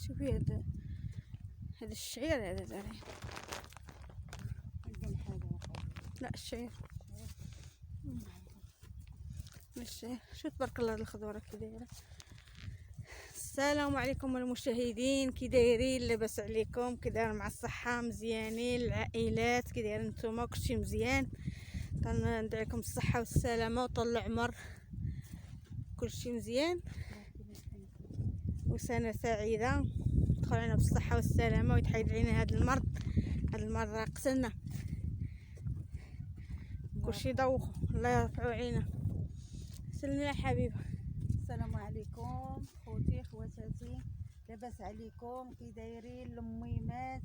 شوفي هذا الشعير هذا زاري. لا الشعير الشعير. شو تبارك الله الخضوره كي دايره. السلام عليكم المشاهدين، كي دايرين؟ لاباس عليكم؟ كي داير مع الصحه؟ مزيانين؟ العائلات كي دايرين نتوما؟ كلشي مزيان؟ كندعيكم الصحه والسلامه وطول العمر، كلشي مزيان وسنه سعيده. دخل علينا بالصحه والسلامه ويتحيد علينا هذا المرض. هذا المرض قتلنا، كلشي دوخو، الله يرفعو علينا. سلمي يا حبيبه. السلام عليكم خوتي خواتاتي، لاباس عليكم؟ كي دايرين؟ الاميمات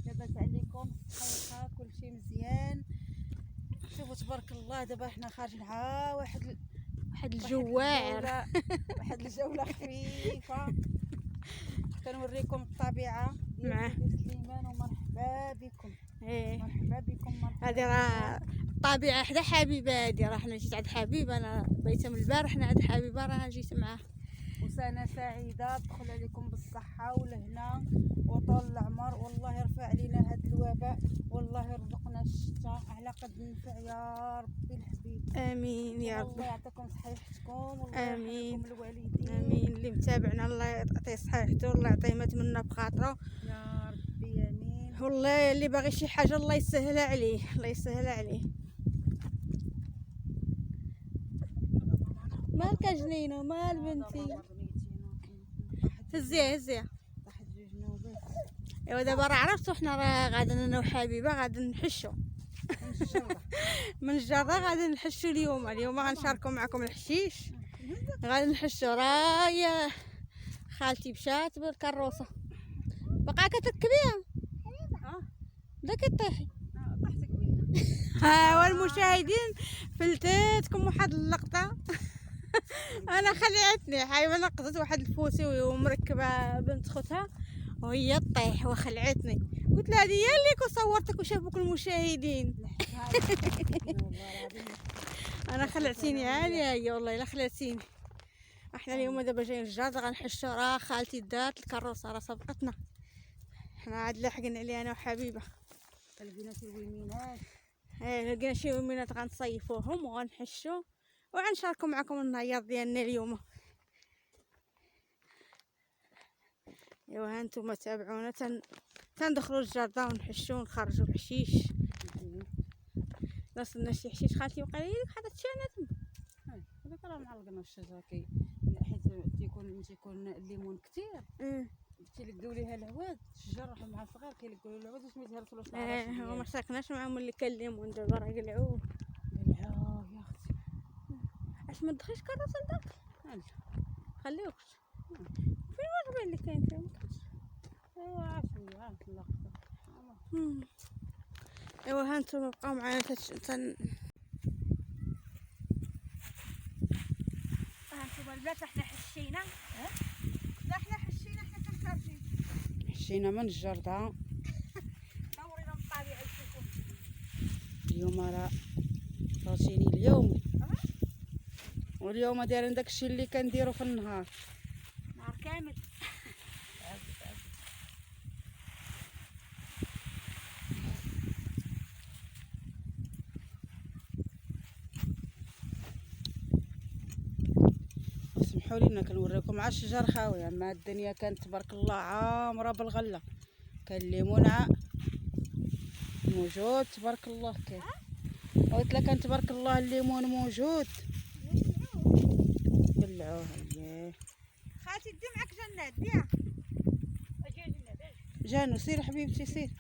لاباس عليكم؟ صحيحه؟ كلشي مزيان؟ شوفوا تبارك الله. دابا حنا خارجين واحد الجواعر واحد الجوله خفيفه. كنوريكم الطبيعه معاه ديال سليمان، ومرحبا بكم. مرحبا بكم. هذه راه الطبيعه حدا حبيبه. هذه راه حنا جيت عند حبيبه، انا بيته من البارح حنا عند حبيبه، راه جيت معاه. وسنه سعيده تدخل عليكم بالصحه والهنا وطول العمر، والله يرفع علينا هذا الوباء، والله يرزقنا الشتاء على قد النفع يا ربي الحبيب. امين يا رب. الله يعطيكم صحيحتكم، والله امين يرحمكم الوالدين. امين. اللي متابعنا الله يعطيه صحيحته، الله يعطيه ما تمنى بخاطره يا ربي امين. والله اللي باغي شي حاجه الله يسهلها عليه، الله يسهلها عليه. مالك جنينه؟ مال بنتي؟ هزيها هزيها. طاحت جوج نوبات. ايوا دابا راه عرفتو حنا راه غادي انا وحبيبه غادي نحشو من الجره. غادي نحشو اليوم غنشاركو معكم الحشيش. غادي نحشو. راه يا خالتي مشات بالكروسه، بقى كتركبيها بدا كطيحي. طاحت قبيله. ها هو المشاهدين، فلتاتكم واحد اللقطه. انا خلعتني حبيبه، نقصت واحد الفوسي ومركبه بنت خوتها وهي طيح وخلعتني. قلت لها هذه هي اللي صورتك وشافوك المشاهدين. انا خلعتيني عاليه هي والله الا خلعتيني. احنا اليوم دابا جايين الجاده غنحشو. راه خالتي دات الكروسه راه سبقتنا، حنا عاد لاحقين عليها انا وحبيبه. لقينا شي ويمينات. لقينا شي ومينات غنصيفوهم وغنحشو وغنشاركو معكم النهار ديالنا اليوم. ايوا ها نتوما تابعونا تندخلوا الجرده ونحشو ونخرجوا الحشيش. وصلنا شي حشيش. خالتي وقال لي حطت شانه هذاك راه معلقنا في الشجره حيت تيكون الليمون كثير. تيلقاو ليها العواد الشجر مع الصغار كيلقاو ليها العواد وسميتها رسول الله. وما ساكناش معاهم اللي كان الليمون دابا راه قلعوه. قلعوه يا اختي. اش ما تدخلش كروسه لداك؟ خليوكش فين واش اللي كاين فيهم. ايوا عافيه عافيه اللقطه. ايوا ها نتوما بقاو معايا هانتوما البنات حنا حشينا. لا حنا حشينا، حنا كنخرجين حشينا من الجرده. نورينا الطبيعه نشوفو. اليوم راه روتيني اليومي، واليوم دايرين داكشي اللي كنديرو في النهار كامل. سمحوا لينا كنوريكم مع الشجر خاوي. اما الدنيا كانت تبارك الله عامره بالغله. كان الليمون موجود تبارك الله. كاين قلت لك كان تبارك الله الليمون موجود. قلعوه. اييه خالتي دي معاك جنات ديها. جانو سيري حبيبتي سيري.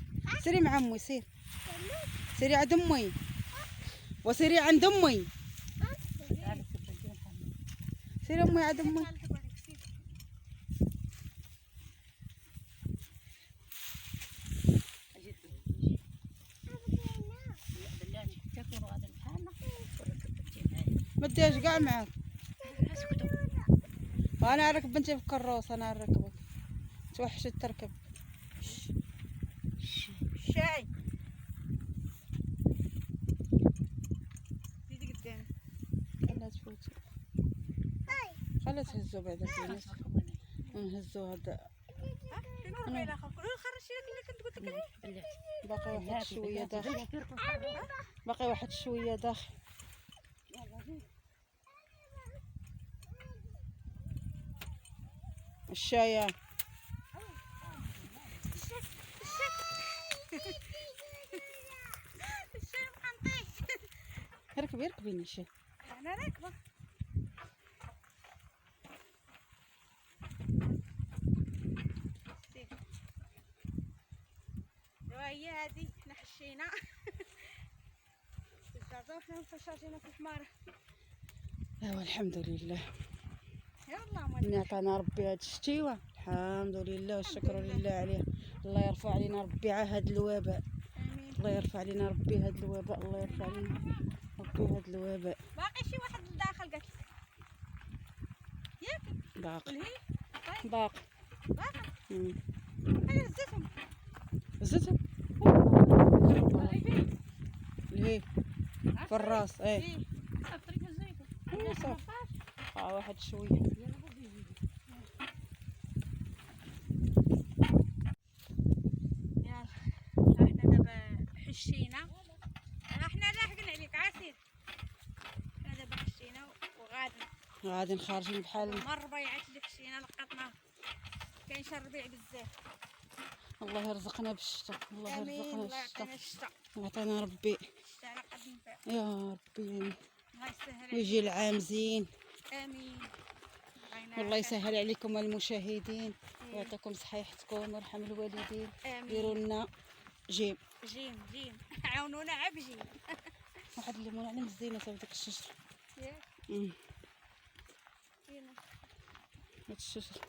سيري مع امي سيري. سيري عند امي وسيري عند امي. سيري امي عند امي. ما ديهاش كاع معاك. وانا نركب بنتي في الكروسه. انا نركبك توحشت تركب. شاي لا تهزو بعدا البنات. نهزو هذا نروح الى اخر خرجتي لك اللي كنت قلت لك عليه. باقي واحد شويه داخل، باقي واحد شويه داخل. الشايه الشاي مقنطيش. ركبي ركبي نشي. انا راكبه. هي هذه حنا حشينا الزرزه وحنا مفشاشينها في الحماره. ايوا الحمد لله، يلا اللي عطانا ربي هاد الشتيوه الحمد لله والشكر لله عليه. الله يرفع علينا ربي هاد الوباء. امين. الله يرفع علينا ربي هاد الوباء. الله يرفع علينا ربي هاد الوباء. باقي شي واحد لداخل قالت ياك باقي والهي باقي باقي. هاي هزتهم زدتهم لهي في الراس. ايه صافي واحد شويه. يلا احنا دابا حشينا. احنا لاحقين عليك عسير. احنا دابا حشينا غادي خارجين بحال مر ربيعات اللي حشينا لقطناه. كاين شي الربيع بزاف. الله يرزقنا بالشتاء. الله يرزقنا الله بالشتاء. يعطينا الشتاء. يعطينا ربي الشتاء على قد نفع. يا ربي الله يسهل ويجي العام زين. امين. والله يسهل عليكم المشاهدين ويعطيكم صحيحتكم ويرحم الوالدين. ديروا لنا جيم جيم عاونونا عا بجيم. واحد الليمونه على مزينه صافي داك الشجر. ياك هاد الشجر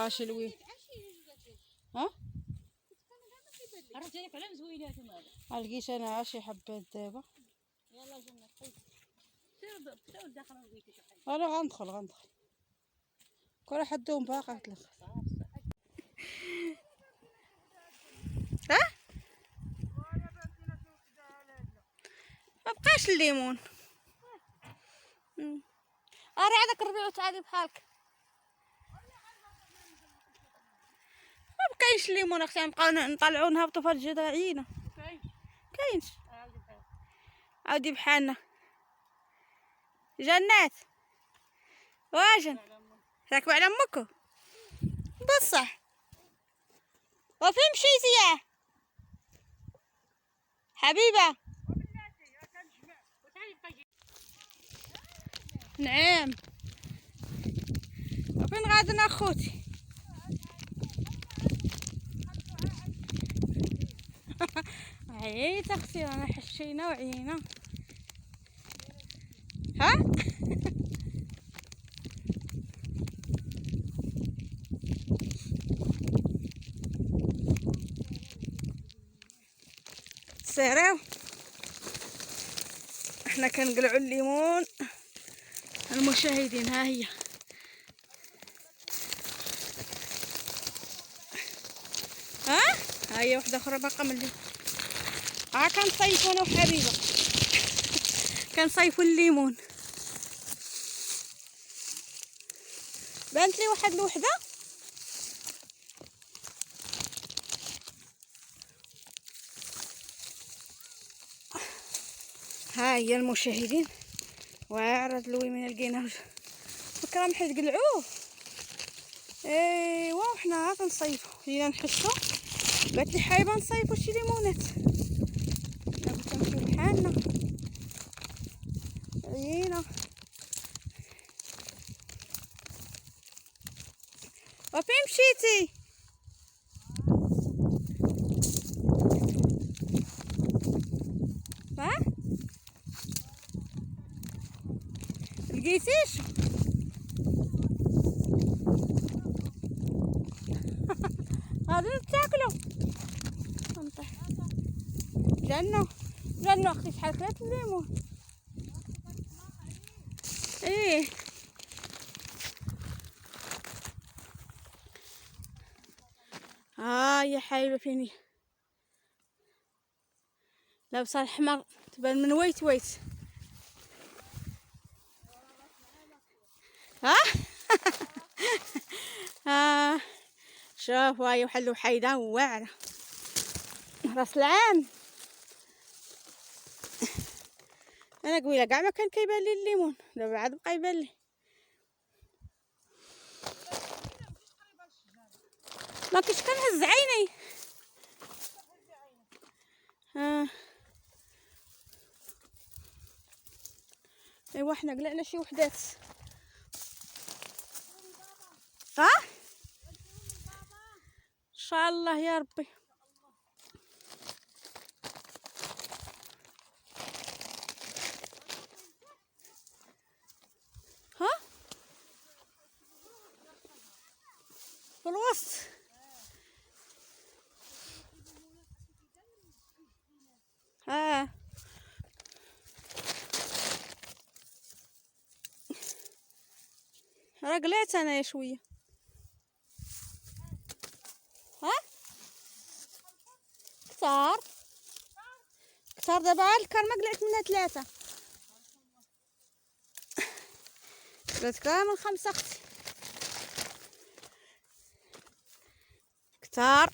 شلوي. ها عرفتي لك على مزوينات هذا. لقيت انا شي حبات دابا. يلا جنة سير داخل البيت شي حاجه. انا غندخل كل حدهم باقي قلت لك. ها ما بقاش الليمون. اري هذاك الربيع وتعالي بحالك. ما بقايش الليمون اختي. نبقاو نطلعو نهبطو في الجدر عينا. كاينش عاودي بحالنا. جنات واجن راكبه على امكو بصح. وفين مشيتي يا حبيبه؟ نعم. وفين غادنا اخوتي؟ عييت اختي انا حشينا وعينا. ها سيريو احنا كنقلعوا الليمون المشاهدين. ها هي ها هي وحده اخرى باقا من الليمون. كنصيفو انا وحبيبه كنصيفو الليمون. بانت لي واحد الوحده. ها هي المشاهدين واعره اللويمين لقيناه بكره حيت قلعوه. ايوا وحنا كنصيفو جينا نحسو. قالت لي حايبه نصيفو شي ليمونات. كنمشيو بحالنا عيينا. مشيتي؟ ها لقيتيش؟ غادي تاكلوا. نطيح جنو اختي شحال كلات الليمون. ايه يا حبيبه فيني لابسه الحمر تبان من ويت ها شوف هاي وحل وحيدة واعرة راس العام. انا قويله كاع ما كان كيبان لي الليمون، دابا عاد بقى يبان لي. ما كنتش كنهز عيني. ايوا حنا قلعنا شي وحدات. ان شاء الله يا ربي. في الوسط. راه قلعت انايا شويه. كثار دابا الكرمه قلعت منها 3 قلت كامل 5 اختي كثار.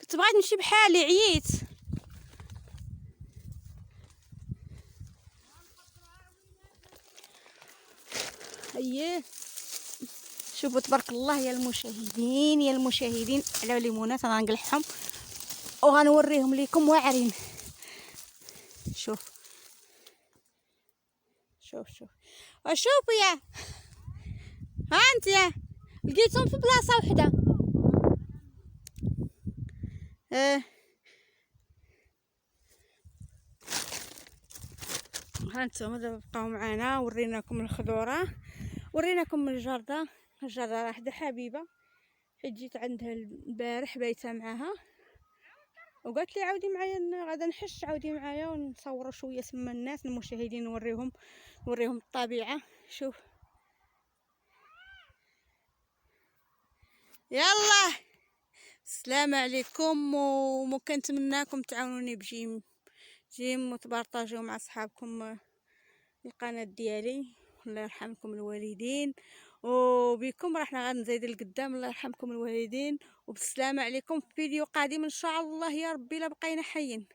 كنت بغيت نمشي بحالي عييت. اييه شوفوا تبارك الله يا المشاهدين على ليمونات انا غنقلعهم وغنوريهم لكم واعرين. شوف يا ها انت يا لقيتهم في بلاصه وحده. ها انتم دابا بقاو معنا. وريناكم الخضوره، وريناكم الجرده واحده حبيبه حيت جيت عندها البارح بايته معاها وقالت لي عاودي معايا غادا نحش، عاودي معايا ونصوروا شويه تما الناس المشاهدين نوريهم الطبيعه. شوف يلا السلام عليكم، وكنتمناكم تعاونوني بجيم وتبارطاجيو مع صحابكم القناه ديالي. الله يرحمكم الوالدين، وبكم راحنا غنزيد لقدام. الله يرحمكم الوالدين، وبالسلامه عليكم في فيديو قادم ان شاء الله يا ربي لا بقينا حيين.